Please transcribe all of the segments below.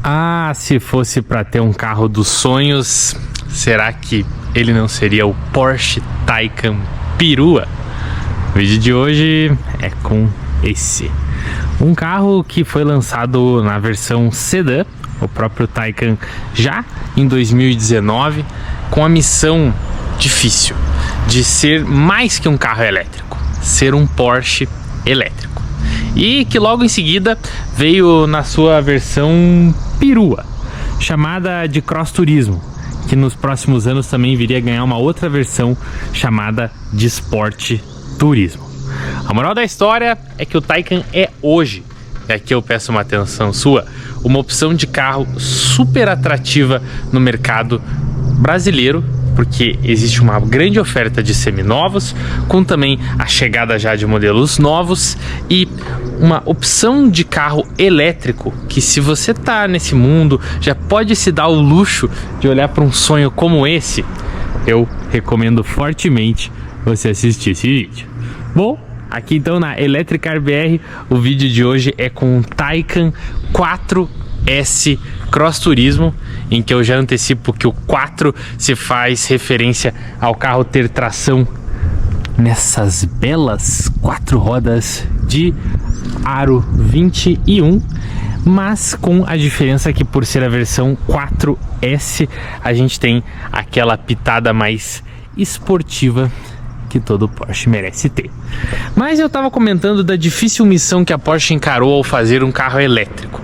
Ah, se fosse para ter um carro dos sonhos, será que ele não seria o Porsche Taycan Perua? O vídeo de hoje é com esse. Um carro que foi lançado na versão sedã, o próprio Taycan, já em 2019, com a missão difícil de ser mais que um carro elétrico, ser um Porsche elétrico. E que logo em seguida veio na sua versão Perua, chamada de Cross Turismo, que nos próximos anos também viria a ganhar uma outra versão chamada de Sport Turismo. A moral da história é que o Taycan é hoje, e aqui eu peço uma atenção sua, uma opção de carro super atrativa no mercado brasileiro, porque existe uma grande oferta de seminovos, com também a chegada já de modelos novos e uma opção de carro elétrico que, se você tá nesse mundo, já pode se dar o luxo de olhar para um sonho como esse. Eu recomendo fortemente você assistir esse vídeo. Bom, aqui então na Electricar BR, o vídeo de hoje é com o Taycan 4S Cross Turismo, em que eu já antecipo que o 4 se faz referência ao carro ter tração nessas belas 4 rodas de aro 21, mas com a diferença que, por ser a versão 4S, a gente tem aquela pitada mais esportiva que todo Porsche merece ter. Mas eu estava comentando da difícil missão que a Porsche encarou ao fazer um carro elétrico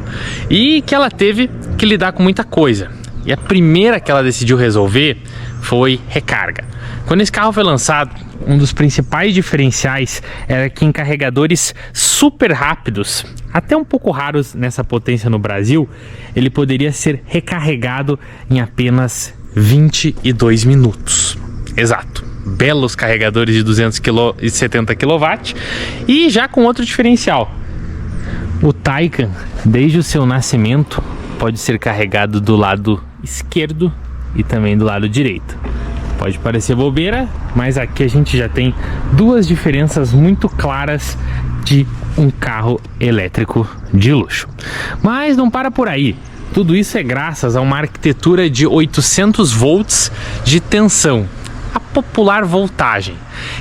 e que ela teve que lidar com muita coisa. E a primeira que ela decidiu resolver foi recarga. Quando esse carro foi lançado, um dos principais diferenciais era que em carregadores super rápidos, até um pouco raros nessa potência no Brasil, ele poderia ser recarregado em apenas 22 minutos. Exato. Belos carregadores de 270 kW e já com outro diferencial. O Taycan, desde o seu nascimento, pode ser carregado do lado esquerdo e também do lado direito. Pode parecer bobeira, mas aqui a gente já tem duas diferenças muito claras de um carro elétrico de luxo. Mas não para por aí. Tudo isso é graças a uma arquitetura de 800 volts de tensão, a popular voltagem,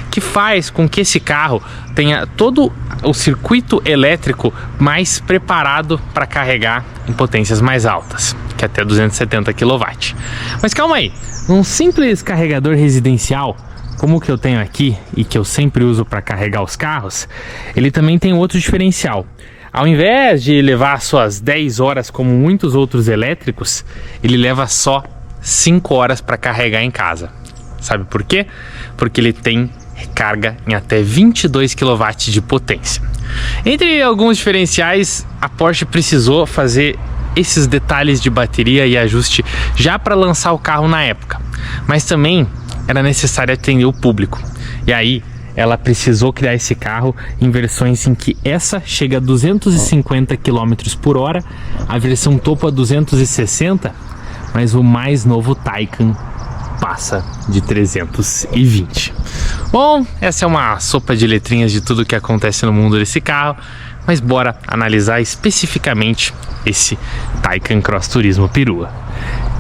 que faz com que esse carro tenha todo o circuito elétrico mais preparado para carregar em potências mais altas, que é até 270 kW. Mas calma aí, um simples carregador residencial, como o que eu tenho aqui e que eu sempre uso para carregar os carros, ele também tem outro diferencial. Ao invés de levar suas 10 horas como muitos outros elétricos, ele leva só 5 horas para carregar em casa. Sabe por quê? Porque ele tem recarga em até 22 kW de potência. Entre alguns diferenciais, a Porsche precisou fazer esses detalhes de bateria e ajuste já para lançar o carro na época, mas também era necessário atender o público. E aí ela precisou criar esse carro em versões em que essa chega a 250 km por hora, a versão topo a 260, mas o mais novo Taycan passa de 320. Bom, essa é uma sopa de letrinhas de tudo que acontece no mundo desse carro, mas bora analisar especificamente esse Taycan Cross Turismo Perua,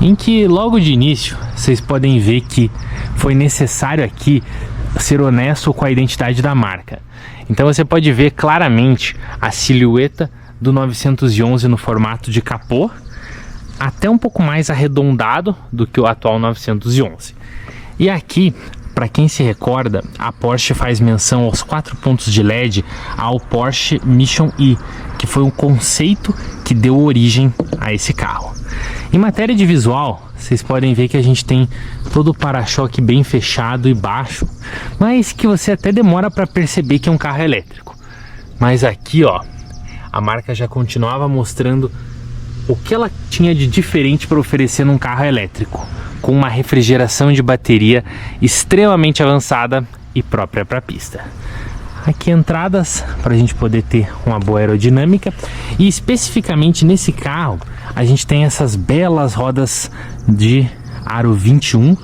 em que logo de início vocês podem ver que foi necessário aqui ser honesto com a identidade da marca. Então você pode ver claramente a silhueta do 911 no formato de capô, até um pouco mais arredondado do que o atual 911. E aqui, para quem se recorda, a Porsche faz menção aos 4 pontos de LED ao Porsche Mission E, que foi um conceito que deu origem a esse carro. Em matéria de visual, vocês podem ver que a gente tem todo o para-choque bem fechado e baixo, mas que você até demora para perceber que é um carro elétrico. Mas aqui, ó, a marca já continuava mostrando o que ela tinha de diferente para oferecer num carro elétrico, com uma refrigeração de bateria extremamente avançada e própria para a pista. Aqui entradas para a gente poder ter uma boa aerodinâmica, e especificamente nesse carro a gente tem essas belas rodas de aro 21,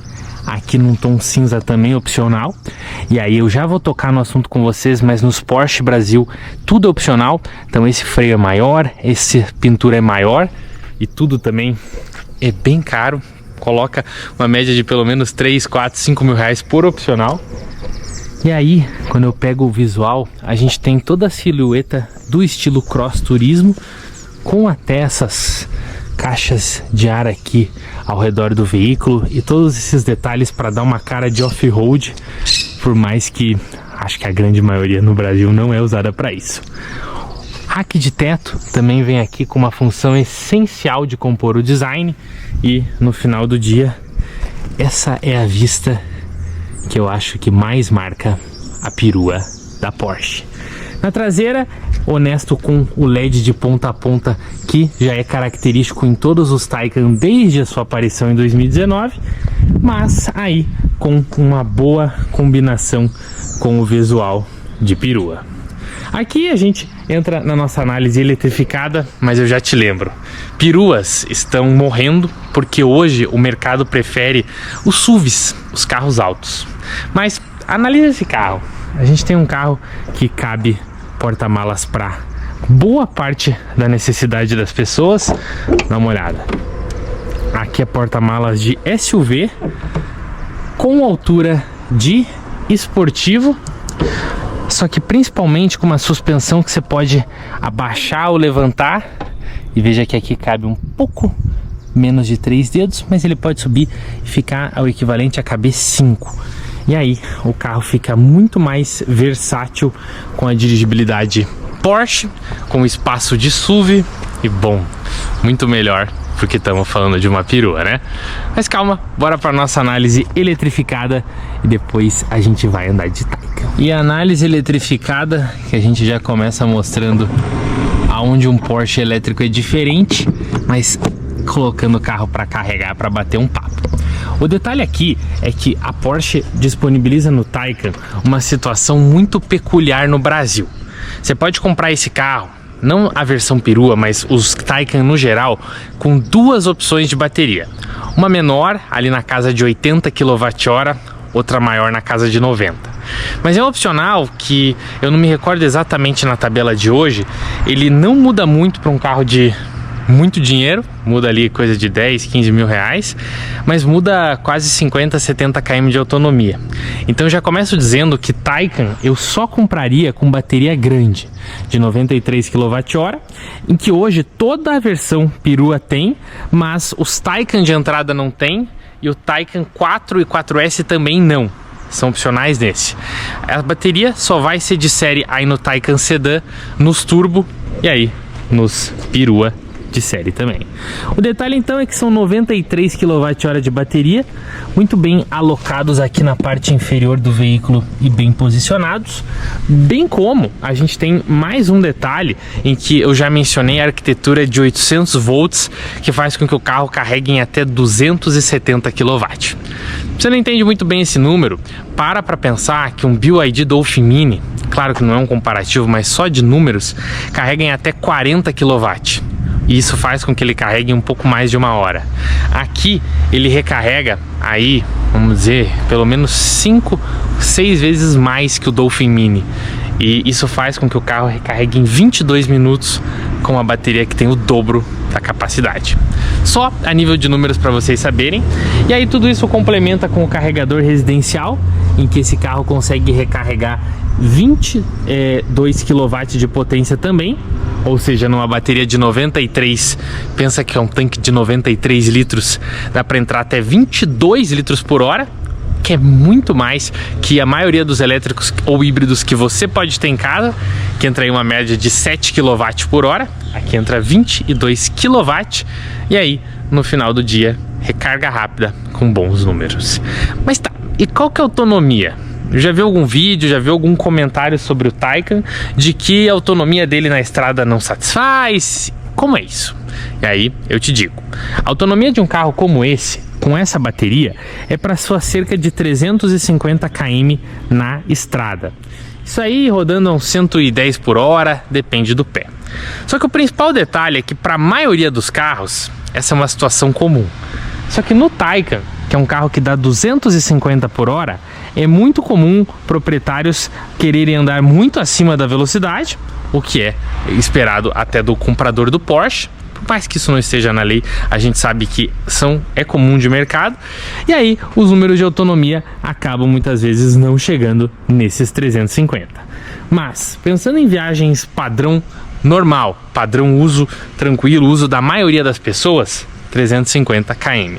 aqui num tom cinza também opcional. E aí eu já vou tocar no assunto com vocês, mas nos Porsche Brasil tudo é opcional. Então esse freio é maior, essa pintura é maior, e tudo também é bem caro. Coloca uma média de pelo menos 3, 4, 5 mil reais por opcional. E aí, quando eu pego o visual, a gente tem toda a silhueta do estilo cross turismo, com até essas caixas de ar aqui ao redor do veículo e todos esses detalhes para dar uma cara de off-road, por mais que acho que a grande maioria no Brasil não é usada para isso. Rack de teto também vem aqui com uma função essencial de compor o design, e no final do dia essa é a vista que eu acho que mais marca a perua da Porsche. Na traseira, honesto com o LED de ponta a ponta, que já é característico em todos os Taycan desde a sua aparição em 2019, mas aí com uma boa combinação com o visual de perua. Aqui a gente entra na nossa análise eletrificada, mas eu já te lembro, peruas estão morrendo porque hoje o mercado prefere os SUVs, os carros altos. Mas analisa esse carro. A gente tem um carro que cabe porta-malas para boa parte da necessidade das pessoas. Dá uma olhada. Aqui é porta-malas de SUV com altura de esportivo, só que principalmente com uma suspensão que você pode abaixar ou levantar. E veja que aqui cabe um pouco menos de 3 dedos, mas ele pode subir e ficar ao equivalente a caber 5. E aí o carro fica muito mais versátil com a dirigibilidade Porsche, com espaço de SUV e, bom, muito melhor porque estamos falando de uma perua, né? Mas calma, bora para nossa análise eletrificada e depois a gente vai andar de Taycan. E a análise eletrificada, que a gente já começa mostrando aonde um Porsche elétrico é diferente, mas colocando o carro para carregar, para bater um papo. O detalhe aqui é que a Porsche disponibiliza no Taycan uma situação muito peculiar no Brasil. Você pode comprar esse carro, não a versão perua, mas os Taycan no geral, com 2 opções de bateria. Uma menor, ali na casa de 80 kWh, outra maior na casa de 90. Mas é um opcional que eu não me recordo exatamente na tabela de hoje, ele não muda muito para um carro de muito dinheiro, muda ali coisa de 10, 15 mil reais, mas muda quase 50, 70 km de autonomia. Então já começo dizendo que Taycan eu só compraria com bateria grande, de 93 kWh, em que hoje toda a versão perua tem, mas os Taycan de entrada não tem, e o Taycan 4 e 4S também não. São opcionais nesse. A bateria só vai ser de série aí no Taycan Sedan, nos turbo e aí nos perua de série também. O detalhe então é que são 93 kWh de bateria, muito bem alocados aqui na parte inferior do veículo e bem posicionados, bem como a gente tem mais um detalhe em que eu já mencionei a arquitetura de 800 volts, que faz com que o carro carregue em até 270 kW. Você não entende muito bem esse número, para pensar que um BYD Dolphin Mini, claro que não é um comparativo, mas só de números, carrega em até 40 kW. E isso faz com que ele carregue um pouco mais de 1 hora. Aqui ele recarrega aí, vamos dizer, pelo menos 5, 6 vezes mais que o Dolphin Mini. E isso faz com que o carro recarregue em 22 minutos com uma bateria que tem o dobro da capacidade. Só a nível de números para vocês saberem. E aí tudo isso complementa com o carregador residencial, em que esse carro consegue recarregar 22 kW de potência também. Ou seja, numa bateria de 93, pensa que é um tanque de 93 litros, dá para entrar até 22 litros por hora, que é muito mais que a maioria dos elétricos ou híbridos que você pode ter em casa, que entra em uma média de 7 kW por hora, aqui entra 22 kW, e aí no final do dia recarga rápida com bons números. Mas tá, e qual que é a autonomia? Eu já vi algum vídeo, já vi algum comentário sobre o Taycan de que a autonomia dele na estrada não satisfaz. Como é isso? E aí eu te digo, a autonomia de um carro como esse, com essa bateria, é para só cerca de 350 km na estrada. Isso aí rodando a uns 110 por hora, depende do pé. Só que o principal detalhe é que para a maioria dos carros, essa é uma situação comum. Só que no Taycan, que é um carro que dá 250 por hora, é muito comum proprietários quererem andar muito acima da velocidade, o que é esperado até do comprador do Porsche, Por mais que isso não esteja na lei, a gente sabe que é comum de mercado. E aí os números de autonomia acabam muitas vezes não chegando nesses 350. Mas pensando em viagens padrão normal, padrão uso tranquilo, uso da maioria das pessoas, 350 km.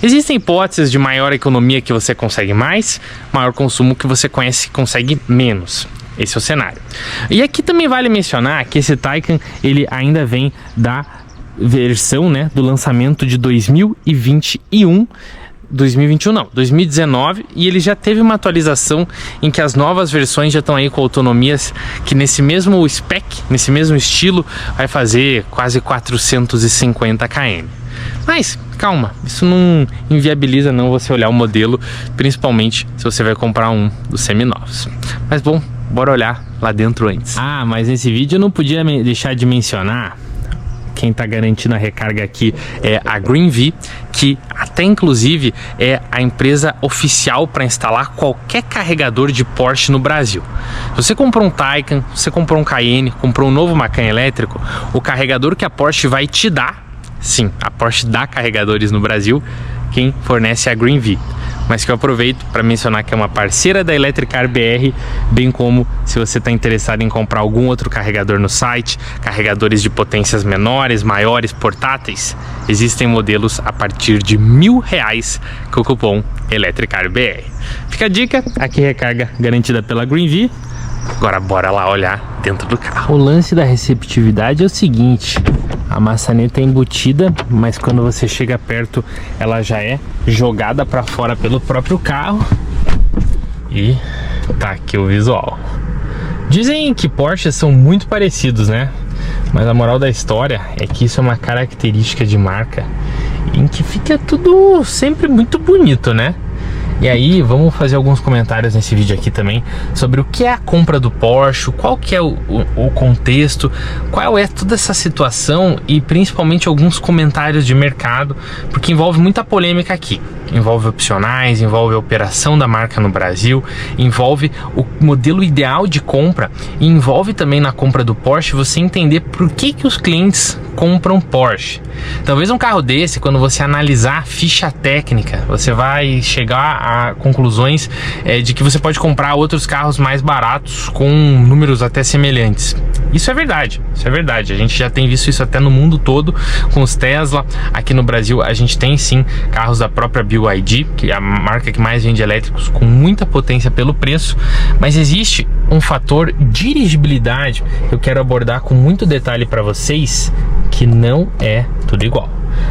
Existem hipóteses de maior economia que você consegue mais, maior consumo que você consegue menos. Esse é o cenário. E aqui também vale mencionar que esse Taycan, ele ainda vem da versão, né, do lançamento de 2021 não, 2019, e ele já teve uma atualização em que as novas versões já estão aí com autonomias que nesse mesmo spec, nesse mesmo estilo, vai fazer quase 450 km. Mas calma, isso não inviabiliza não você olhar o modelo, principalmente se você vai comprar um dos seminovos. Mas bom, bora olhar lá dentro antes. Ah, mas nesse vídeo eu não podia deixar de mencionar, quem está garantindo a recarga aqui é a GreenV, que até inclusive é a empresa oficial para instalar qualquer carregador de Porsche no Brasil. Se você comprou um Taycan, você comprou um Cayenne, comprou um novo Macan elétrico, o carregador que a Porsche vai te dar, sim, a Porsche dá carregadores no Brasil, quem fornece é a GreenV. Mas que eu aproveito para mencionar que é uma parceira da Electricar BR, bem como se você está interessado em comprar algum outro carregador no site, carregadores de potências menores, maiores, portáteis, existem modelos a partir de R$1.000 com o cupom Electricar BR. Fica a dica, aqui recarga garantida pela GreenV. Agora bora lá olhar dentro do carro. O lance da receptividade é o seguinte: a maçaneta é embutida, mas quando você chega perto ela já é jogada para fora pelo próprio carro. E tá aqui o visual. Dizem que Porsches são muito parecidos, né? Mas a moral da história é que isso é uma característica de marca em que fica tudo sempre muito bonito, né? E aí vamos fazer alguns comentários nesse vídeo aqui também sobre o que é a compra do Porsche, qual que é o contexto, qual é toda essa situação e principalmente alguns comentários de mercado, porque envolve muita polêmica aqui. Envolve opcionais, envolve a operação da marca no Brasil, envolve o modelo ideal de compra e envolve também na compra do Porsche você entender por que os clientes compram Porsche. Talvez um carro desse, quando você analisar a ficha técnica, você vai chegar a conclusões de que você pode comprar outros carros mais baratos com números até semelhantes. Isso é verdade, a gente já tem visto isso até no mundo todo com os Tesla. Aqui no Brasil a gente tem sim carros da própria BYD, que é a marca que mais vende elétricos, com muita potência pelo preço, mas existe um fator dirigibilidade que eu quero abordar com muito detalhe para vocês, que não é tudo igual.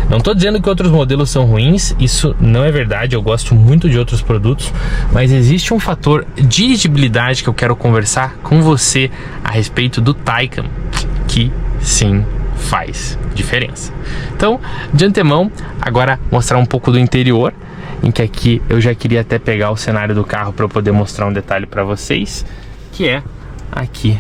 Não estou dizendo que outros modelos são ruins, isso não é verdade, eu gosto muito de outros produtos, mas existe um fator dirigibilidade que eu quero conversar com você a respeito do Taycan, que sim faz diferença. Então, de antemão, agora mostrar um pouco do interior, em que aqui eu já queria até pegar o cenário do carro para eu poder mostrar um detalhe para vocês, que é aqui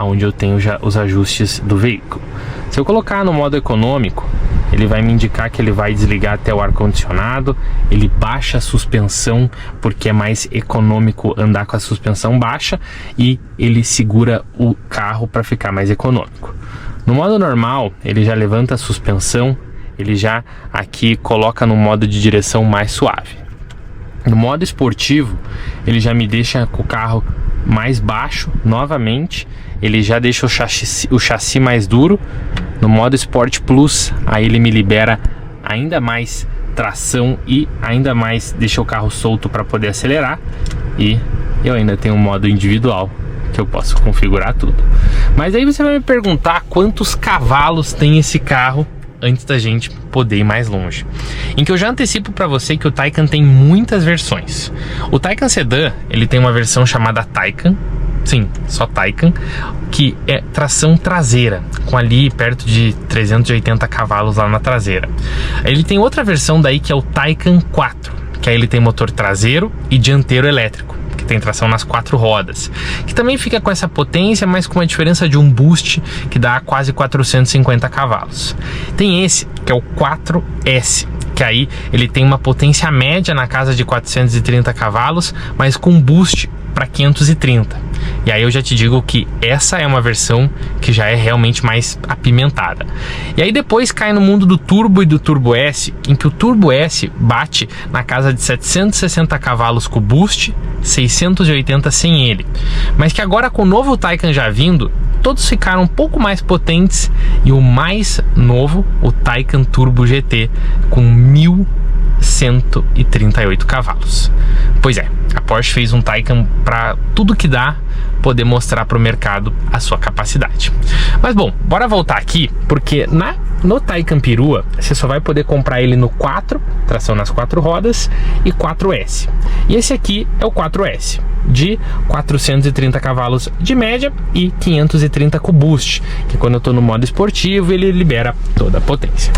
onde eu tenho já os ajustes do veículo. Se eu colocar no modo econômico, ele vai me indicar que ele vai desligar até o ar-condicionado, ele baixa a suspensão porque é mais econômico andar com a suspensão baixa e ele segura o carro para ficar mais econômico. No modo normal, ele já levanta a suspensão, ele já aqui coloca no modo de direção mais suave. No modo esportivo, ele já me deixa com o carro mais baixo novamente, ele já deixa o chassi mais duro. No modo Sport Plus, aí ele me libera ainda mais tração e ainda mais deixa o carro solto para poder acelerar. E eu ainda tenho um modo individual que eu posso configurar tudo. Mas aí você vai me perguntar quantos cavalos tem esse carro antes da gente poder ir mais longe. Em que eu já antecipo para você que o Taycan tem muitas versões. O Taycan Sedan, ele tem uma versão chamada Taycan, sim, só Taycan, que é tração traseira, com ali perto de 380 cavalos lá na traseira. Ele tem outra versão daí que é o Taycan 4, que aí ele tem motor traseiro e dianteiro elétrico, que tem tração nas 4 rodas, que também fica com essa potência, mas com a diferença de um boost que dá quase 450 cavalos. Tem esse, que é o 4S, que aí ele tem uma potência média na casa de 430 cavalos, mas com boost para 530. E aí eu já te digo que essa é uma versão que já é realmente mais apimentada. E aí depois cai no mundo do Turbo e do Turbo S, em que o Turbo S bate na casa de 760 cavalos com o boost, 680 sem ele. Mas que agora com o novo Taycan já vindo, todos ficaram um pouco mais potentes, e o mais novo, o Taycan Turbo GT, com 1.138 cavalos. Pois é, a Porsche fez um Taycan para tudo que dá poder mostrar para o mercado a sua capacidade. Mas bom, bora voltar aqui, porque no Taycan Perua você só vai poder comprar ele no 4, tração nas 4 rodas, e 4S. E esse aqui é o 4S, de 430 cavalos de média e 530 com boost, que quando eu estou no modo esportivo ele libera toda a potência.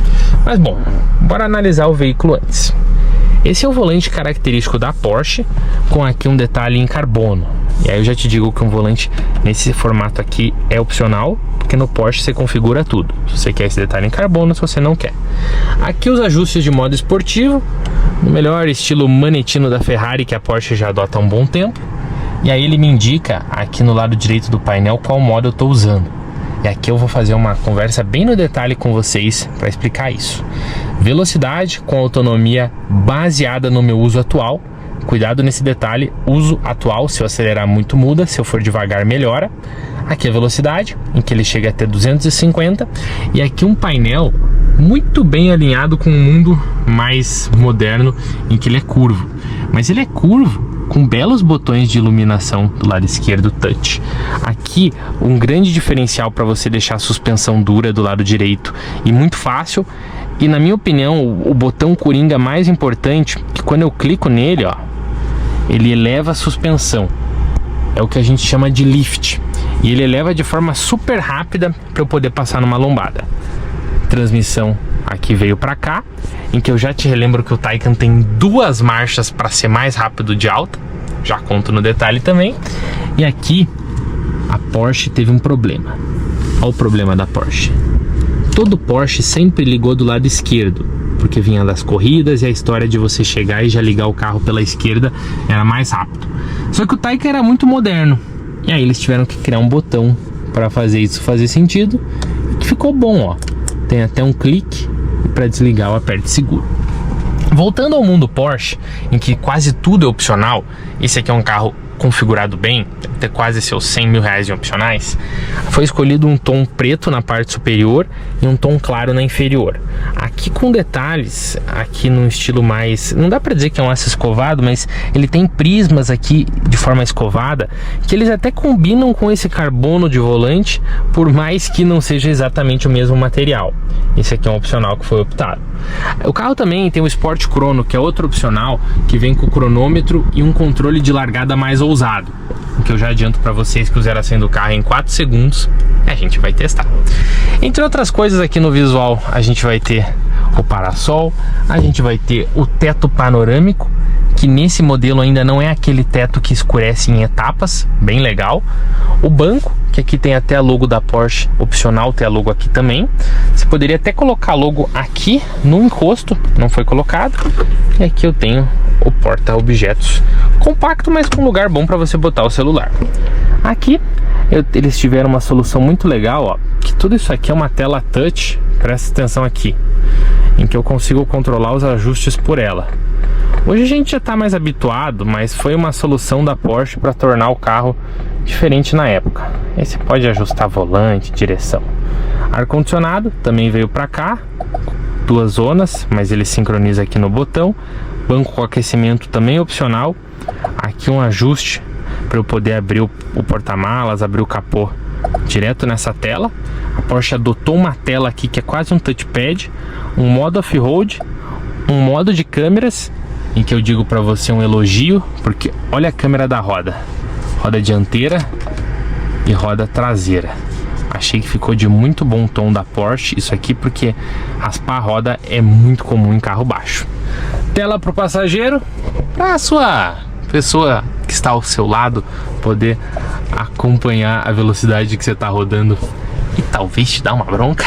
Mas bom, bora analisar o veículo antes. Esse é o volante característico da Porsche, com aqui um detalhe em carbono. E aí eu já te digo que um volante nesse formato aqui é opcional, porque no Porsche você configura tudo. Se você quer esse detalhe em carbono, se você não quer. Aqui os ajustes de modo esportivo, no melhor estilo manetino da Ferrari, que a Porsche já adota há um bom tempo. E aí ele me indica aqui no lado direito do painel qual modo eu estou usando. E aqui eu vou fazer uma conversa bem no detalhe com vocês para explicar isso. Velocidade com autonomia baseada no meu uso atual. Cuidado nesse detalhe, uso atual, se eu acelerar muito muda, se eu for devagar melhora. Aqui a velocidade, em que ele chega até 250. E aqui um painel muito bem alinhado com o mundo mais moderno, em que ele é curvo. Mas ele é curvo com belos botões de iluminação do lado esquerdo touch. Aqui um grande diferencial para você deixar a suspensão dura do lado direito, e muito fácil. E na minha opinião o botão coringa mais importante, que quando eu clico nele, ó, ele eleva a suspensão. É o que a gente chama de lift, e ele eleva de forma super rápida para eu poder passar numa lombada. Transmissão aqui veio para cá, em que eu já te relembro que o Taycan tem 2 marchas para ser mais rápido de alta, já conto no detalhe também. E aqui a Porsche teve um problema. Olha o problema da Porsche. Todo Porsche sempre ligou do lado esquerdo, porque vinha das corridas e a história de você chegar e já ligar o carro pela esquerda era mais rápido. Só que o Taycan era muito moderno, e aí eles tiveram que criar um botão para fazer isso fazer sentido, que ficou bom, ó. Tem até um clique, e para desligar o aperte seguro. Voltando ao mundo Porsche, em que quase tudo é opcional, esse aqui é um carro configurado bem, deve ter quase seus 100 mil reais em opcionais. Foi escolhido um tom preto na parte superior e um tom claro na inferior. Aqui com detalhes, aqui num estilo mais... não dá pra dizer que é um aço escovado, mas ele tem prismas aqui de forma escovada, que eles até combinam com esse carbono de volante, por mais que não seja exatamente o mesmo material. Esse aqui é um opcional que foi optado. O carro também tem o Sport Chrono, que é outro opcional, que vem com o cronômetro e um controle de largada mais ousado, que eu já adianto para vocês que o 0 a 100 do carro é em 4 segundos, a gente vai testar. Entre outras coisas aqui no visual, a gente vai ter o parasol, a gente vai ter o teto panorâmico, que nesse modelo ainda não é aquele teto que escurece em etapas, bem legal. O banco, que aqui tem até a logo da Porsche, opcional ter a logo aqui também. Você poderia até colocar a logo aqui no encosto, não foi colocado. E aqui eu tenho o porta-objetos compacto, mas com um lugar bom para você botar o celular. Aqui eles tiveram uma solução muito legal, ó, que tudo isso aqui é uma tela touch, presta atenção aqui, em que eu consigo controlar os ajustes por ela. Hoje a gente já está mais habituado, mas foi uma solução da Porsche para tornar o carro diferente na época. Aí você pode ajustar volante, direção. Ar-condicionado também veio para cá, 2 zonas, mas ele sincroniza aqui no botão. Banco com aquecimento também opcional. Aqui um ajuste para eu poder abrir o porta-malas, abrir o capô direto nessa tela. A Porsche adotou uma tela aqui que é quase um touchpad, um modo off-road, um modo de câmeras, em que eu digo para você um elogio, porque olha a câmera da roda dianteira e roda traseira. Achei que ficou de muito bom tom da Porsche isso aqui, porque raspar a roda é muito comum em carro baixo. Tela para o passageiro, para a sua pessoa que está ao seu lado poder acompanhar a velocidade que você está rodando e talvez te dar uma bronca.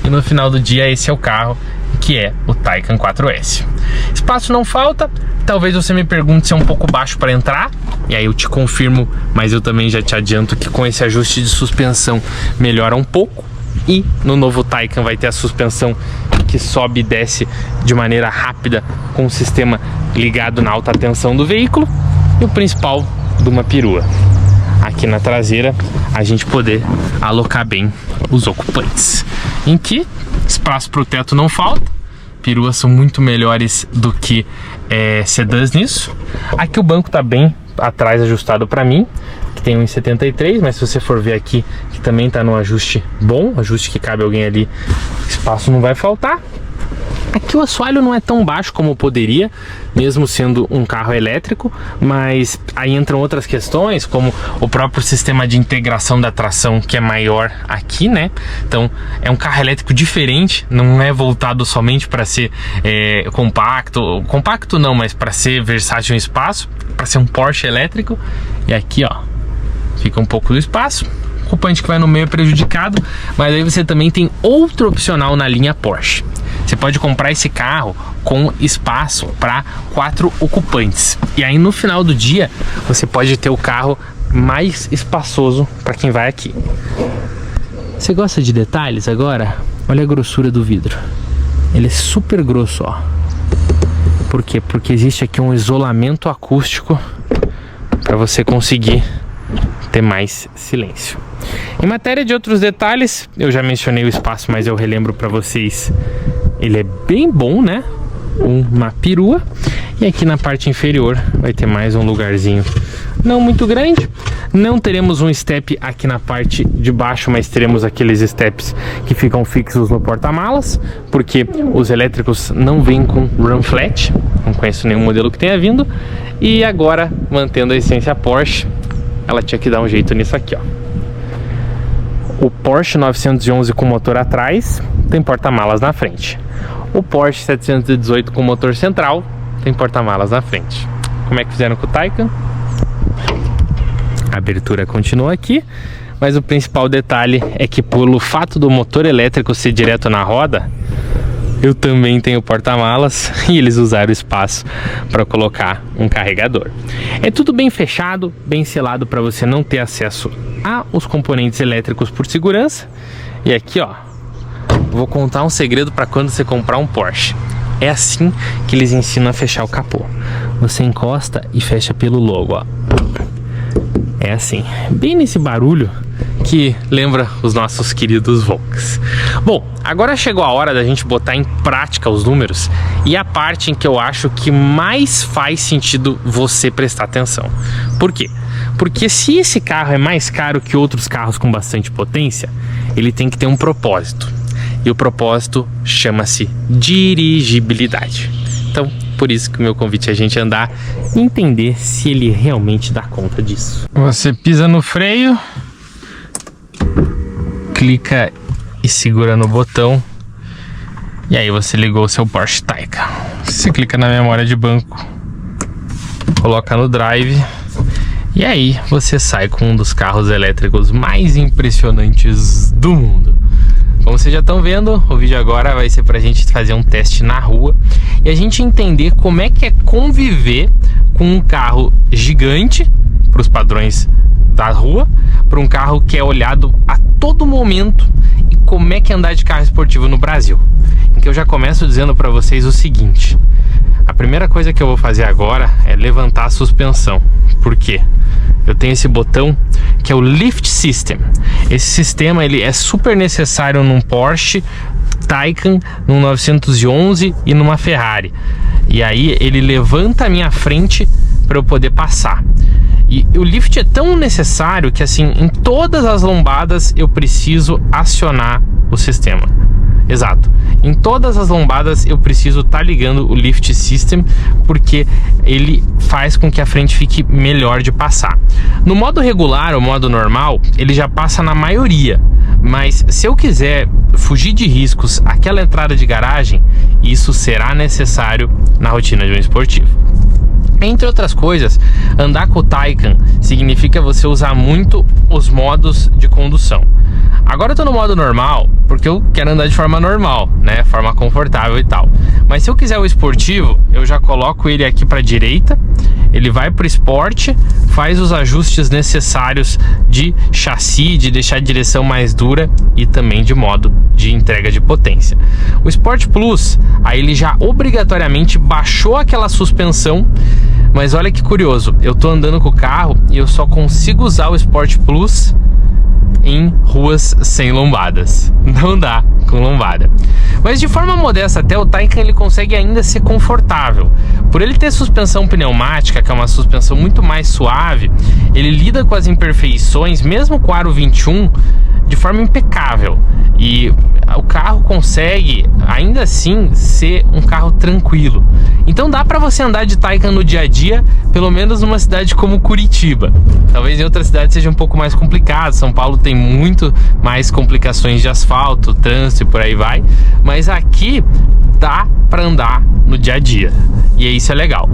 E no final do dia esse é o carro que é o Taycan 4S. Espaço não falta, talvez você me pergunte se é um pouco baixo para entrar, e aí eu te confirmo, mas eu também já te adianto que com esse ajuste de suspensão melhora um pouco. E no novo Taycan vai ter a suspensão que sobe e desce de maneira rápida com o sistema ligado na alta tensão do veículo, e o principal, de uma perua aqui na traseira, a gente poder alocar bem os ocupantes, em que espaço para o teto não falta. Peruas são muito melhores do que sedãs nisso. Aqui o banco tá bem atrás ajustado para mim, que tem 1,73, mas se você for ver aqui, que também tá num ajuste bom, ajuste que cabe alguém ali, espaço não vai faltar. Aqui o assoalho não é tão baixo como poderia, mesmo sendo um carro elétrico, mas aí entram outras questões, como o próprio sistema de integração da tração, que é maior aqui, né? Então é um carro elétrico diferente, não é voltado somente para ser compacto não, mas para ser versátil em espaço, para ser um Porsche elétrico. E aqui, ó, fica um pouco do espaço. O ocupante que vai no meio é prejudicado, mas aí você também tem outro opcional na linha Porsche. Você pode comprar esse carro com espaço para 4 ocupantes. E aí no final do dia você pode ter o carro mais espaçoso para quem vai aqui. Você gosta de detalhes agora? Olha a grossura do vidro. Ele é super grosso, ó. Por quê? Porque existe aqui um isolamento acústico para você conseguir ter mais silêncio. Em matéria de outros detalhes, eu já mencionei o espaço, mas eu relembro para vocês. Ele é bem bom, né? Uma perua. E aqui na parte inferior vai ter mais um lugarzinho não muito grande. Não teremos um step aqui na parte de baixo, mas teremos aqueles steps que ficam fixos no porta-malas, porque os elétricos não vêm com run flat. Não conheço nenhum modelo que tenha vindo. E agora, mantendo a essência Porsche, ela tinha que dar um jeito nisso aqui, ó. O Porsche 911 com motor atrás tem porta-malas na frente. O Porsche 718 com motor central tem porta-malas na frente. Como é que fizeram com o Taycan? A abertura continua aqui, mas o principal detalhe é que pelo fato do motor elétrico ser direto na roda, eu também tenho porta-malas e eles usaram espaço para colocar um carregador. É tudo bem fechado, bem selado para você não ter acesso aos componentes elétricos por segurança. E aqui, ó, vou contar um segredo para quando você comprar um Porsche. É assim que eles ensinam a fechar o capô. Você encosta e fecha pelo logo, ó. É assim, bem nesse barulho que lembra os nossos queridos Volks. Bom, agora chegou a hora da gente botar em prática os números e a parte em que eu acho que mais faz sentido você prestar atenção. Por quê? Porque se esse carro é mais caro que outros carros com bastante potência, ele tem que ter um propósito. E o propósito chama-se dirigibilidade. Então, por isso que o meu convite é a gente andar e entender se ele realmente dá conta disso. Você pisa no freio, clica e segura no botão, e aí você ligou o seu Porsche Taycan. Você clica na memória de banco, coloca no drive, e aí você sai com um dos carros elétricos mais impressionantes do mundo. Como vocês já estão vendo, o vídeo agora vai ser pra gente fazer um teste na rua e a gente entender como é que é conviver com um carro gigante para os padrões da rua, para um carro que é olhado a todo momento, e como é que é andar de carro esportivo no Brasil. Em que eu já começo dizendo para vocês o seguinte: a primeira coisa que eu vou fazer agora é levantar a suspensão. Por quê? Eu tenho esse botão que é o Lift System. Esse sistema ele é super necessário num Porsche Taycan, num 911 e numa Ferrari. E aí ele levanta a minha frente para eu poder passar. E o lift é tão necessário que assim, em todas as lombadas eu preciso acionar o sistema. Exato. Em todas as lombadas eu preciso estar ligando o Lift System, porque ele faz com que a frente fique melhor de passar. No modo regular, ou modo normal, ele já passa na maioria. Mas se eu quiser fugir de riscos àquela entrada de garagem, isso será necessário na rotina de um esportivo. Entre outras coisas, andar com o Taycan significa você usar muito os modos de condução. Agora eu tô no modo normal, porque eu quero andar de forma normal, né? Forma confortável e tal. Mas se eu quiser o esportivo, eu já coloco ele aqui pra direita, ele vai pro esporte, faz os ajustes necessários de chassi, de deixar a direção mais dura e também de modo de entrega de potência. O Sport Plus, aí ele já obrigatoriamente baixou aquela suspensão, mas olha que curioso, eu tô andando com o carro e eu só consigo usar o Sport Plus em ruas sem lombadas. Não dá com lombada. Mas de forma modesta até, o Taycan ele consegue ainda ser confortável. Por ele ter suspensão pneumática, que é uma suspensão muito mais suave, ele lida com as imperfeições, mesmo com o aro 21, de forma impecável. E o carro consegue, ainda assim, ser um carro tranquilo. Então dá para você andar de Taycan no dia a dia, pelo menos numa cidade como Curitiba. Talvez em outras cidades seja um pouco mais complicado. São Paulo tem muito mais complicações de asfalto, trânsito e por aí vai. Mas aqui dá para andar no dia a dia. E isso é legal.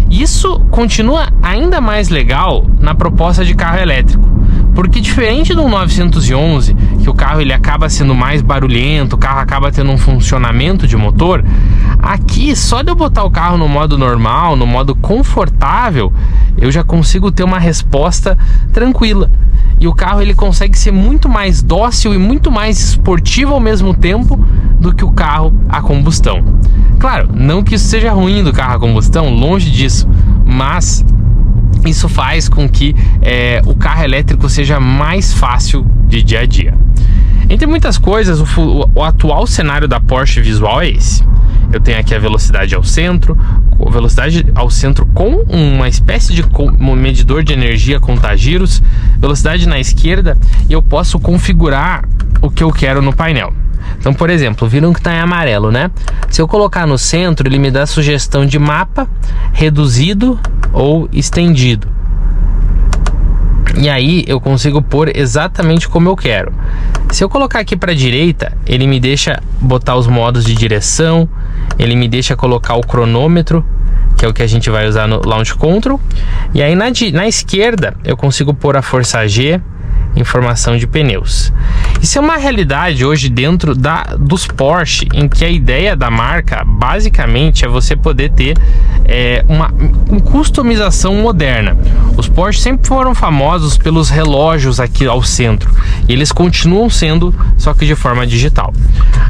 Isso continua ainda mais legal na proposta de carro elétrico. Porque diferente do 911, que o carro ele acaba sendo mais barulhento, o carro acaba tendo um funcionamento de motor, aqui só de eu botar o carro no modo normal, no modo confortável, eu já consigo ter uma resposta tranquila. E o carro ele consegue ser muito mais dócil e muito mais esportivo ao mesmo tempo do que o carro a combustão. Claro, não que isso seja ruim do carro a combustão, longe disso, mas isso faz com que o carro elétrico seja mais fácil de dia a dia. Entre muitas coisas, o atual cenário da Porsche visual é esse. Eu tenho aqui a velocidade ao centro com uma espécie de medidor de energia contagiros, velocidade na esquerda, e eu posso configurar o que eu quero no painel. Então, por exemplo, viram que está em amarelo, né? Se eu colocar no centro, ele me dá sugestão de mapa, reduzido ou estendido. E aí eu consigo pôr exatamente como eu quero. Se eu colocar aqui para a direita, ele me deixa botar os modos de direção, ele me deixa colocar o cronômetro, que é o que a gente vai usar no Launch Control. E aí na esquerda eu consigo pôr a força G, informação de pneus. Isso é uma realidade hoje dentro dos Porsche, em que a ideia da marca basicamente é você poder ter uma customização moderna. Os Porsche sempre foram famosos pelos relógios aqui ao centro, e eles continuam sendo, só que de forma digital.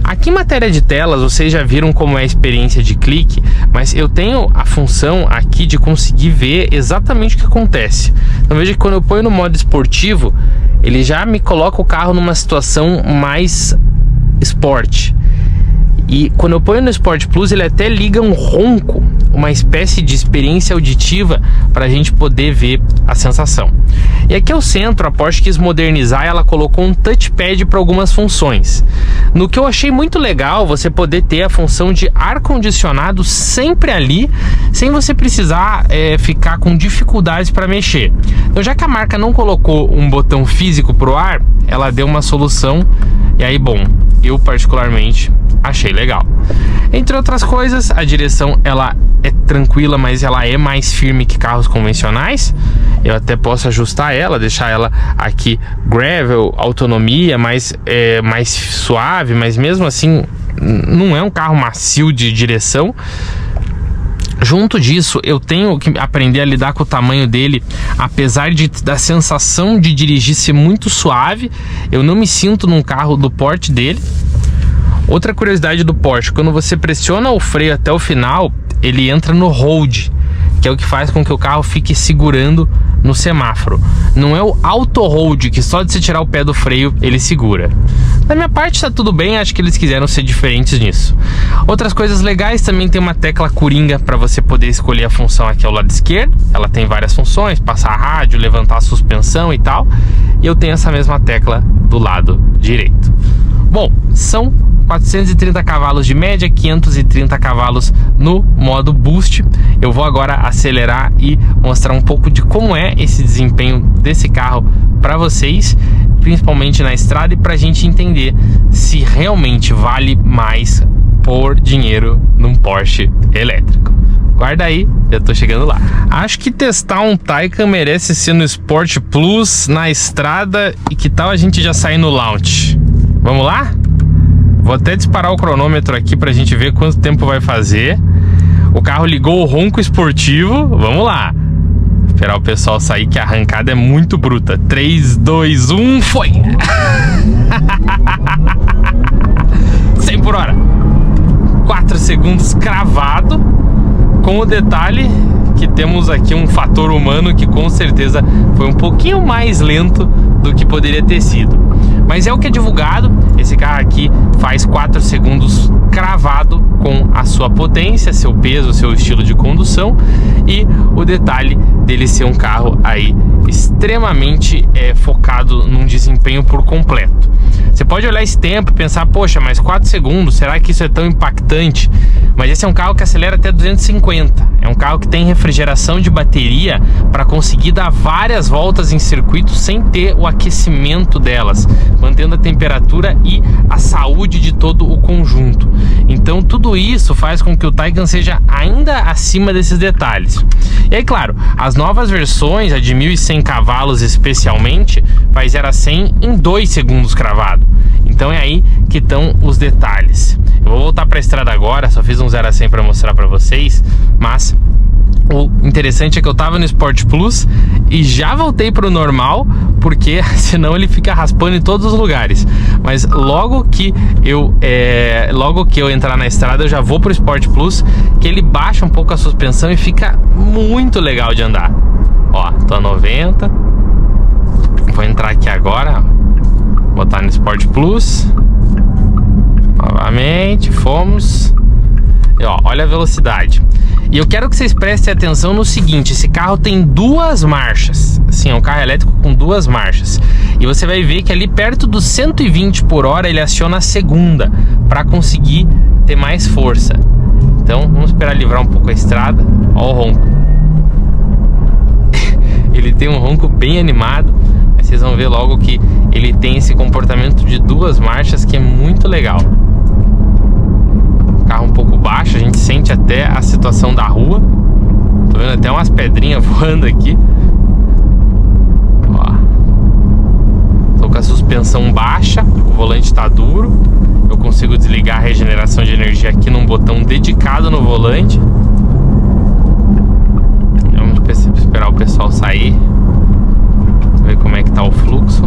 Aqui em matéria de telas, vocês já viram como é a experiência de clique, mas eu tenho a função aqui de conseguir ver exatamente o que acontece. Então veja que quando eu ponho no modo esportivo, ele já me coloca o carro numa situação mais esporte. E quando eu ponho no Sport Plus, ele até liga um ronco, uma espécie de experiência auditiva para a gente poder ver a sensação. E aqui ao centro, a Porsche quis modernizar, ela colocou um touchpad para algumas funções. No que eu achei muito legal, você poder ter a função de ar-condicionado sempre ali, sem você precisar ficar com dificuldades para mexer. Então, já que a marca não colocou um botão físico para o ar, ela deu uma solução. E aí, bom, eu particularmente achei legal. Entre outras coisas, a direção ela é tranquila, mas ela é mais firme que carros convencionais. Eu até posso ajustar ela, deixar ela aqui gravel, autonomia, mais suave, mas mesmo assim não é um carro macio de direção. Junto disso, eu tenho que aprender a lidar com o tamanho dele, apesar da sensação de dirigir ser muito suave, eu não me sinto num carro do porte dele. Outra curiosidade do Porsche, quando você pressiona o freio até o final, ele entra no hold, que é o que faz com que o carro fique segurando no semáforo. Não é o auto hold, que só de você tirar o pé do freio ele segura. Da minha parte tá tudo bem, acho que eles quiseram ser diferentes nisso. Outras coisas legais, também tem uma tecla coringa para você poder escolher a função aqui ao lado esquerdo. Ela tem várias funções, passar rádio, levantar a suspensão e tal. E eu tenho essa mesma tecla do lado direito. Bom, são 430 cavalos de média, 530 cavalos no modo Boost. Eu vou agora acelerar e mostrar um pouco de como é esse desempenho desse carro para vocês, principalmente na estrada, e para a gente entender se realmente vale mais pôr dinheiro num Porsche elétrico. Aguarda aí, eu tô chegando lá. Acho que testar um Taycan merece ser no Sport Plus, na estrada, e que tal a gente já sair no launch? Vamos lá? Vou até disparar o cronômetro aqui pra gente ver quanto tempo vai fazer. O carro ligou o ronco esportivo, vamos lá. Esperar o pessoal sair que a arrancada é muito bruta. 3, 2, 1, foi! 100 por hora. 4 segundos cravado, com o detalhe que temos aqui um fator humano que com certeza foi um pouquinho mais lento do que poderia ter sido. Mas é o que é divulgado. Esse carro aqui faz 4 segundos cravado com a sua potência, seu peso, seu estilo de condução e o detalhe dele ser um carro aí extremamente focado num desempenho por completo. Você pode olhar esse tempo e pensar, poxa, mas 4 segundos, será que isso é tão impactante? Mas esse é um carro que acelera até 250. É um carro que tem refrigeração de bateria para conseguir dar várias voltas em circuito sem ter o aquecimento delas, mantendo a temperatura e a saúde de todo o conjunto. Então tudo isso faz com que o Taycan seja ainda acima desses detalhes. E aí, claro, as novas versões, a de 1.100 cavalos especialmente, faz 0 a 100 em 2 segundos cravado. Então é aí que estão os detalhes. Eu vou voltar para a estrada agora, só fiz um 0 a 100 para mostrar para vocês, mas o interessante é que eu tava no Sport Plus e já voltei pro normal, porque senão ele fica raspando em todos os lugares. Mas logo que eu entrar na estrada, eu já vou pro Sport Plus, que ele baixa um pouco a suspensão e fica muito legal de andar. Ó, tô a 90. Vou entrar aqui agora, ó. Botar no Sport Plus. Novamente, fomos. E ó, olha a velocidade. E eu quero que vocês prestem atenção no seguinte: esse carro tem 2 marchas. Assim, é um carro elétrico com 2 marchas. E você vai ver que ali perto dos 120 por hora ele aciona a segunda para conseguir ter mais força. Então vamos esperar livrar um pouco a estrada. Ó o ronco. Ele tem um ronco bem animado. Mas vocês vão ver logo que ele tem esse comportamento de 2 marchas que é muito legal. Carro um pouco baixo, a gente sente até a situação da rua. Tô vendo até umas pedrinhas voando aqui. Ó. Tô com a suspensão baixa, o volante tá duro. Eu consigo desligar a regeneração de energia aqui num botão dedicado no volante. Vamos esperar o pessoal sair. Ver como é que tá o fluxo.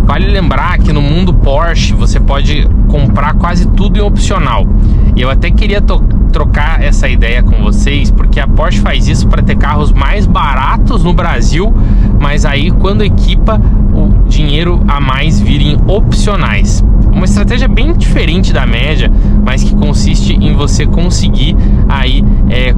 Vale lembrar que no mundo Porsche você pode comprar quase tudo em opcional. E eu até queria trocar essa ideia com vocês, porque a Porsche faz isso para ter carros mais baratos no Brasil, mas aí quando equipa, o dinheiro a mais virem opcionais. Uma estratégia bem diferente da média, mas que consiste em você conseguir aí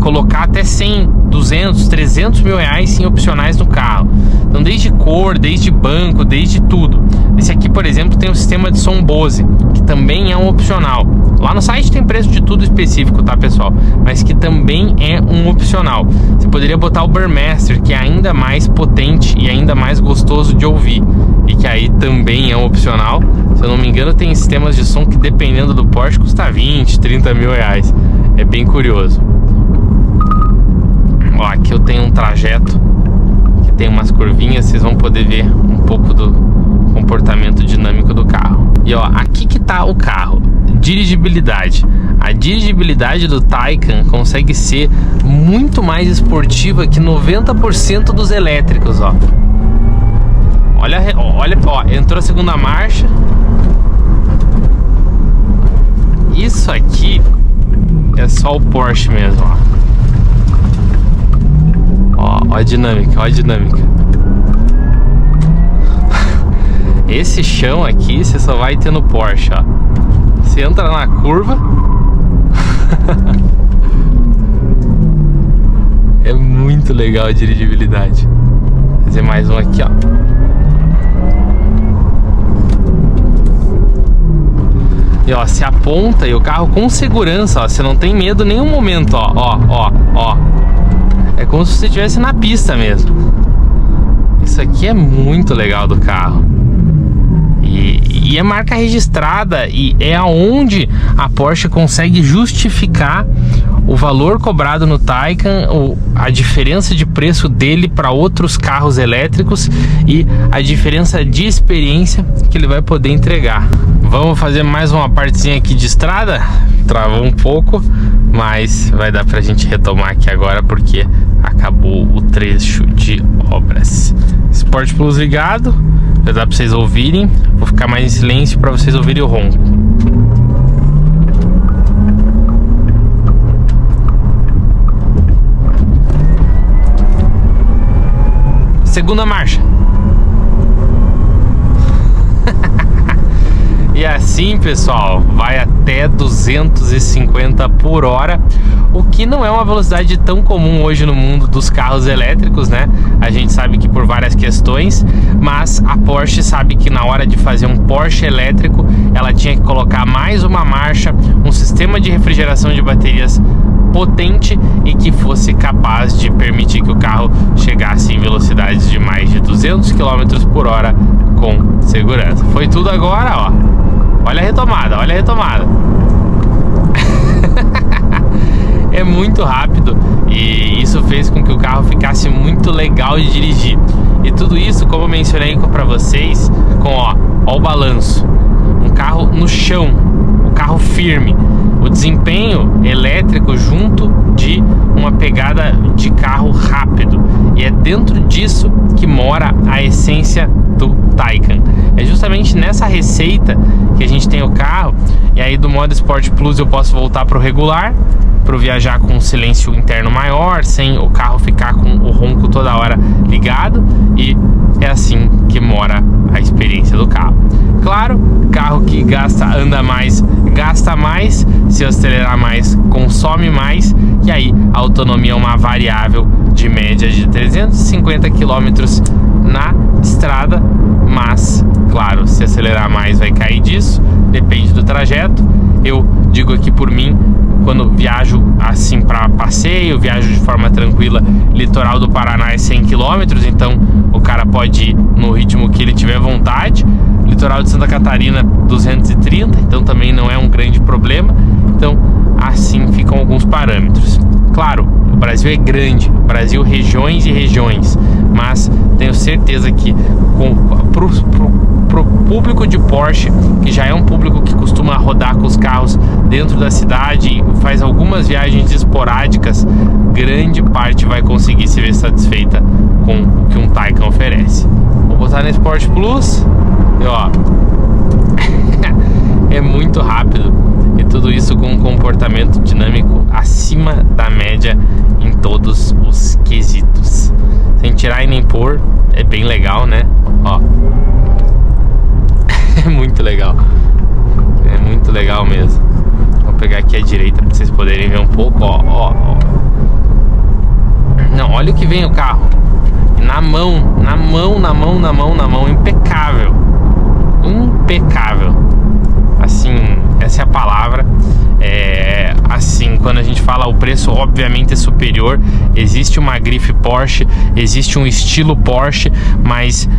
colocar até 100, 200, 300 mil reais em opcionais no carro. Então desde cor, desde banco, desde tudo. Esse aqui, por exemplo, tem o sistema de som Bose, que também é um opcional. Lá no site tem preço de tudo específico, tá, pessoal? Mas que também é um opcional. Você poderia botar o Burmester, que é ainda mais potente e ainda mais gostoso de ouvir, e que aí também é um opcional. Se eu não me engano, tem sistemas de som que, dependendo do Porsche, custa 20, 30 mil reais. É bem curioso. Ó, aqui eu tenho um trajeto que tem umas curvinhas, vocês vão poder ver um pouco do comportamento dinâmico do carro. E ó, aqui que tá o carro. Dirigibilidade. A dirigibilidade do Taycan consegue ser muito mais esportiva que 90% dos elétricos, ó. Olha, ó, entrou a segunda marcha. Isso aqui é só o Porsche mesmo, ó. Ó a dinâmica, ó a dinâmica. Esse chão aqui você só vai ter no Porsche, ó. Você entra na curva. É muito legal a dirigibilidade. Vou fazer mais um aqui, ó. E ó, se aponta e o carro com segurança, ó. Você não tem medo em nenhum momento, ó. É como se você estivesse na pista mesmo. Isso aqui é muito legal do carro. E é marca registrada, e é aonde a Porsche consegue justificar o valor cobrado no Taycan, a diferença de preço dele para outros carros elétricos e a diferença de experiência que ele vai poder entregar. Vamos fazer mais uma partezinha aqui de estrada. Travou um pouco, mas vai dar pra gente retomar aqui agora porque acabou o trecho de obras. Sport Plus ligado, já dá pra vocês ouvirem. Vou ficar mais em silêncio para vocês ouvirem o ronco. Segunda marcha. E assim, pessoal, vai até 250 por hora, o que não é uma velocidade tão comum hoje no mundo dos carros elétricos, né? A gente sabe que por várias questões, mas a Porsche sabe que na hora de fazer um Porsche elétrico, ela tinha que colocar mais uma marcha, um sistema de refrigeração de baterias potente e que fosse capaz de permitir que o carro chegasse em velocidades de mais de 200 km por hora com segurança. Foi tudo agora, ó. Olha a retomada, olha a retomada. É muito rápido e isso fez com que o carro ficasse muito legal de dirigir. E tudo isso, como eu mencionei para vocês, com ó o balanço, um carro no chão, um carro firme, o desempenho elétrico junto de uma pegada de carro rápido. E é dentro disso que mora a essência do Taycan. É justamente nessa receita que a gente tem o carro. E aí do modo Sport Plus eu posso voltar para o regular, para viajar com um silêncio interno maior, sem o carro ficar com o ronco toda hora ligado. E é assim que mora a experiência do carro. Claro, carro que anda mais, gasta mais, se acelerar mais, consome mais, e aí a autonomia é uma variável de média de 350 km na estrada, mas, claro, se acelerar mais vai cair disso, depende do trajeto. Eu digo aqui por mim, quando viajo assim para passeio, viajo de forma tranquila, litoral do Paraná é 100 km, então o cara pode ir no ritmo que ele tiver vontade. Litoral de Santa Catarina 230, então também não é um grande problema. Então assim ficam alguns parâmetros. Claro, o Brasil é grande, o Brasil regiões e regiões, mas tenho certeza que pro público de Porsche, que já é um público que costuma rodar com os carros dentro da cidade e faz algumas viagens esporádicas, grande parte vai conseguir se ver satisfeita com o que um Taycan oferece. Vou botar no Sport Plus e ó, é muito rápido e tudo isso com um comportamento dinâmico acima da média em todos os quesitos, sem tirar e nem pôr. É bem legal, né? Ó, é muito legal, é muito legal mesmo. Vou pegar aqui a direita para vocês poderem ver um pouco, ó. Não, olha o que vem o carro na mão, impecável, impecável. Assim, essa é a palavra. Assim, quando a gente fala o preço, obviamente é superior. Existe uma grife Porsche, existe um estilo Porsche, mas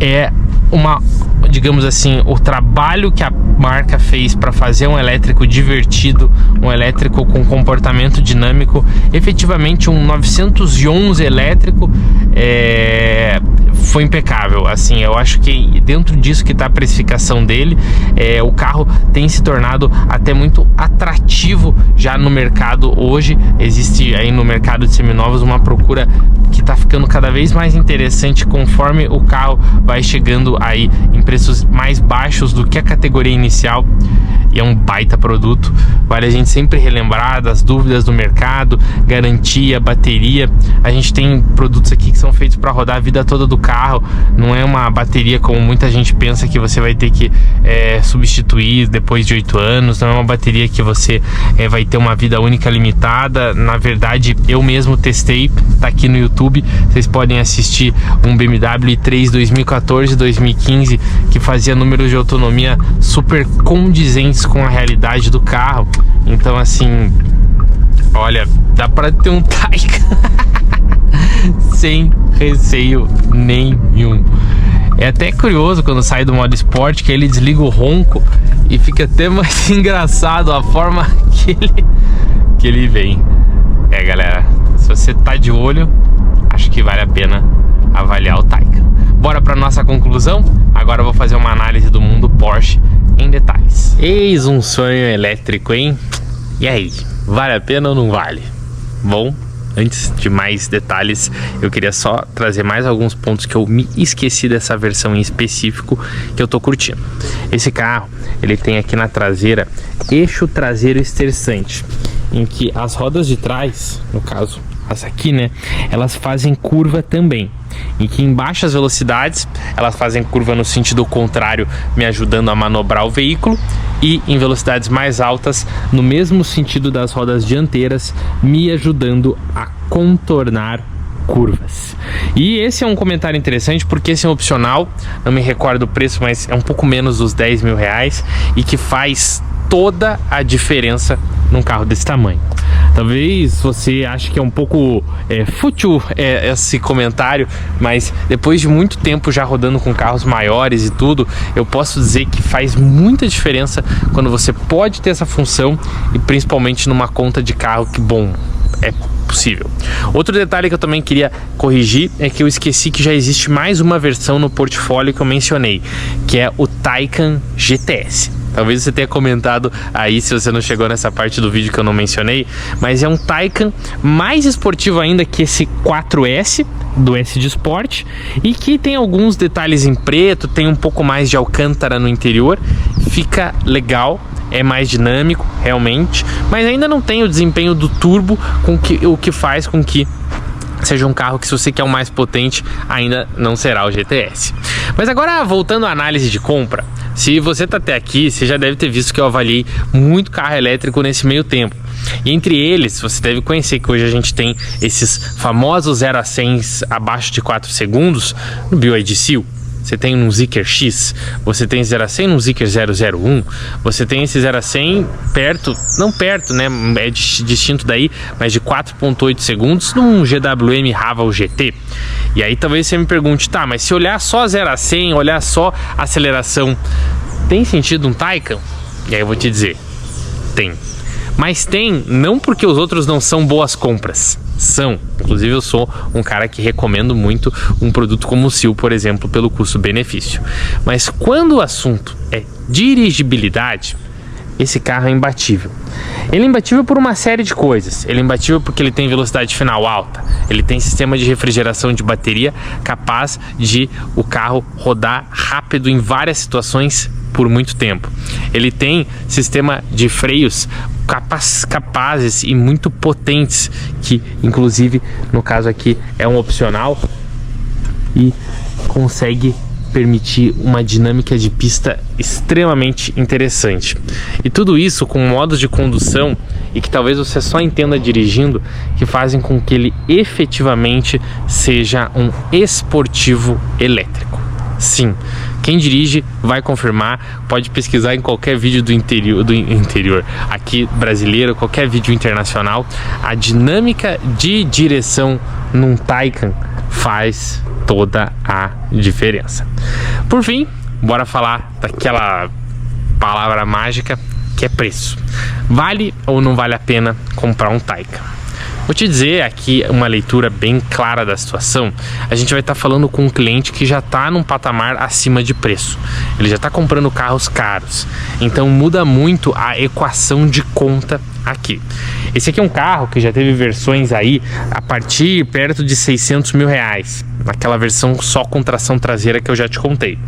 é uma, digamos assim, o trabalho que a marca fez para fazer um elétrico divertido, um elétrico com comportamento dinâmico, efetivamente um 911 elétrico, foi impecável. Assim, eu acho que dentro disso que está a precificação dele, o carro tem se tornado até muito atrativo já no mercado. Hoje existe aí no mercado de seminovos uma procura que está ficando cada vez mais interessante conforme o carro vai chegando aí em preços mais baixos do que a categoria inicial. E é um baita produto. Vale a gente sempre relembrar das dúvidas do mercado, garantia, bateria. A gente tem produtos aqui que são feitos para rodar a vida toda do carro. Não é uma bateria como muita gente pensa, que você vai ter que substituir depois de 8 anos. Não é uma bateria que você vai ter uma vida única limitada. Na verdade, eu mesmo testei, tá aqui no YouTube. Vocês podem assistir um BMW i3 2014-2015 que fazia números de autonomia super condizentes com a realidade do carro. Então, assim, olha, dá pra ter um Taycan sem receio nenhum. É até curioso quando sai do modo esporte que ele desliga o ronco e fica até mais engraçado a forma que ele vem. Galera, se você tá de olho, acho que vale a pena avaliar o Taycan. Bora para nossa conclusão? Agora eu vou fazer uma análise do mundo Porsche em detalhes. Eis um sonho elétrico, hein? E aí, vale a pena ou não vale? Bom, antes de mais detalhes, eu queria só trazer mais alguns pontos que eu me esqueci dessa versão em específico que eu tô curtindo. Esse carro, ele tem aqui na traseira eixo traseiro esterçante, em que as rodas de trás, no caso as aqui, né, elas fazem curva também, em que em baixas velocidades elas fazem curva no sentido contrário, me ajudando a manobrar o veículo, e em velocidades mais altas, no mesmo sentido das rodas dianteiras, me ajudando a contornar curvas. E esse é um comentário interessante porque esse é um opcional, não me recordo o preço, mas é um pouco menos dos 10 mil reais e que faz toda a diferença num carro desse tamanho. Talvez você ache que é um pouco fútil esse comentário, mas depois de muito tempo já rodando com carros maiores e tudo, eu posso dizer que faz muita diferença quando você pode ter essa função, e principalmente numa conta de carro que, bom, é possível. Outro detalhe que eu também queria corrigir é que eu esqueci que já existe mais uma versão no portfólio que eu mencionei, que é o Taycan GTS. Talvez você tenha comentado aí se você não chegou nessa parte do vídeo que eu não mencionei, mas é um Taycan mais esportivo ainda que esse 4S do S de Sport, e que tem alguns detalhes em preto, tem um pouco mais de alcântara no interior, fica legal, é mais dinâmico realmente, mas ainda não tem o desempenho do turbo, o que faz com que seja um carro que, se você quer um mais potente, ainda não será o GTS. Mas agora, voltando à análise de compra, se você tá até aqui, você já deve ter visto que eu avaliei muito carro elétrico nesse meio tempo. E entre eles, você deve conhecer que hoje a gente tem esses famosos 0 a 100 abaixo de 4 segundos no BYD Seal. Você tem um Zeekr X, você tem 0 a 100 no Zeekr 001, você tem esse 0 a 100 perto, não perto, né, é distinto daí, mas de 4.8 segundos num GWM Haval GT. E aí talvez você me pergunte, tá, mas se olhar só 0 a 100, olhar só aceleração, tem sentido um Taycan? E aí eu vou te dizer, tem. Mas tem, não porque os outros não são boas compras. São. Inclusive eu sou um cara que recomendo muito um produto como o Seal, por exemplo, pelo custo-benefício. Mas quando o assunto é dirigibilidade, esse carro é imbatível. Ele é imbatível por uma série de coisas. Ele é imbatível porque ele tem velocidade final alta. Ele tem sistema de refrigeração de bateria capaz de o carro rodar rápido em várias situações por muito tempo. Ele tem sistema de freios capazes e muito potentes, que inclusive no caso aqui é um opcional e consegue permitir uma dinâmica de pista extremamente interessante. E tudo isso com modos de condução e que talvez você só entenda dirigindo, que fazem com que ele efetivamente seja um esportivo elétrico. Sim, quem dirige vai confirmar, pode pesquisar em qualquer vídeo do interior aqui brasileiro, qualquer vídeo internacional, a dinâmica de direção num Taycan faz toda a diferença. Por fim, bora falar daquela palavra mágica que é preço. Vale ou não vale a pena comprar um Taycan? Vou te dizer aqui uma leitura bem clara da situação. A gente vai estar falando com um cliente que já está num patamar acima de preço. Ele já está comprando carros caros. Então muda muito a equação de conta aqui. Esse aqui é um carro que já teve versões aí a partir perto de 600 mil reais. Naquela versão só com tração traseira que eu já te contei.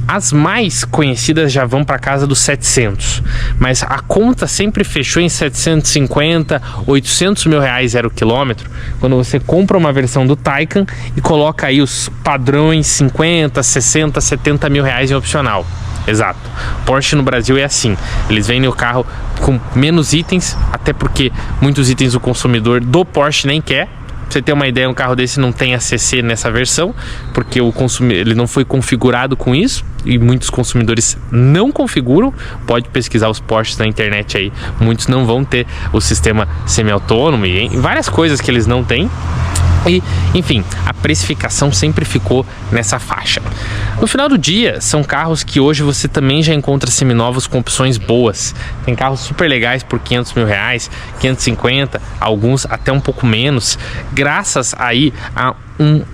As mais conhecidas já vão para casa dos 700, mas a conta sempre fechou em 750, 800 mil reais 0 quilômetro, quando você compra uma versão do Taycan e coloca aí os padrões 50, 60, 70 mil reais em opcional. Exato. Porsche no Brasil é assim. Eles vendem o carro com menos itens, até porque muitos itens o consumidor do Porsche nem quer. Pra você ter uma ideia, um carro desse não tem ACC nessa versão, porque ele não foi configurado com isso, e muitos consumidores não configuram. Pode pesquisar os Porsches na internet aí, muitos não vão ter o sistema semi-autônomo e várias coisas que eles não têm. E, enfim, a precificação sempre ficou nessa faixa. No final do dia, são carros que hoje você também já encontra seminovos com opções boas. Tem carros super legais por 500 mil reais, 550, alguns até um pouco menos, graças aí a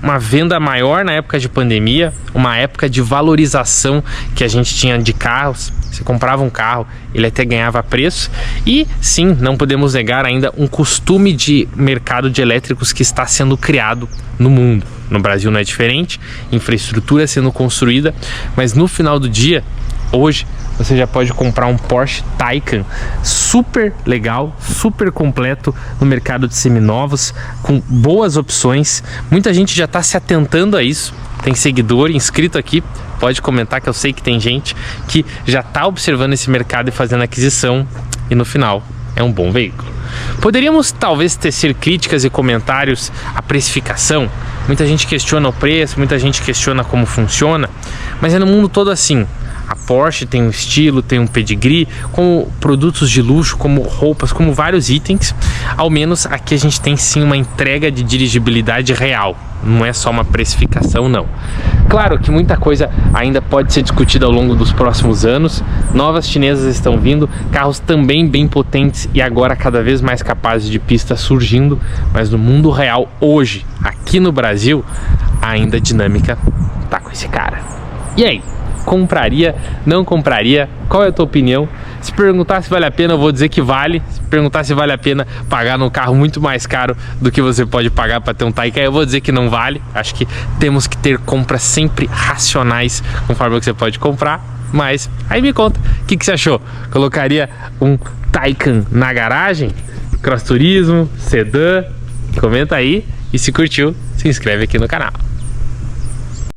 uma venda maior na época de pandemia, uma época de valorização que a gente tinha de carros. Você comprava um carro, ele até ganhava preço. E sim, não podemos negar ainda um costume de mercado de elétricos que está sendo criado no mundo. No Brasil não é diferente, infraestrutura sendo construída, mas no final do dia, hoje, você já pode comprar um Porsche Taycan super legal, super completo no mercado de seminovos, com boas opções. Muita gente já está se atentando a isso. Tem seguidor inscrito aqui, pode comentar, que eu sei que tem gente que já está observando esse mercado e fazendo aquisição, e no final é um bom veículo. Poderíamos talvez tecer críticas e comentários à precificação. Muita gente questiona o preço, muita gente questiona como funciona, mas é no mundo todo assim. A Porsche tem um estilo, tem um pedigree, como produtos de luxo, como roupas, como vários itens. Ao menos aqui a gente tem sim uma entrega de dirigibilidade real, não é só uma precificação não. Claro que muita coisa ainda pode ser discutida ao longo dos próximos anos. Novas chinesas estão vindo, carros também bem potentes e agora cada vez mais capazes de pista surgindo, mas no mundo real hoje, aqui no Brasil, ainda a dinâmica tá com esse cara. E aí? Compraria? Não compraria? Qual é a tua opinião? Se perguntar se vale a pena, eu vou dizer que vale. Se perguntar se vale a pena pagar num carro muito mais caro do que você pode pagar para ter um Taycan, eu vou dizer que não vale. Acho que temos que ter compras sempre racionais conforme o que você pode comprar. Mas aí me conta, o que você achou? Colocaria um Taycan na garagem? Cross Turismo? Sedã? Comenta aí, e se curtiu, se inscreve aqui no canal.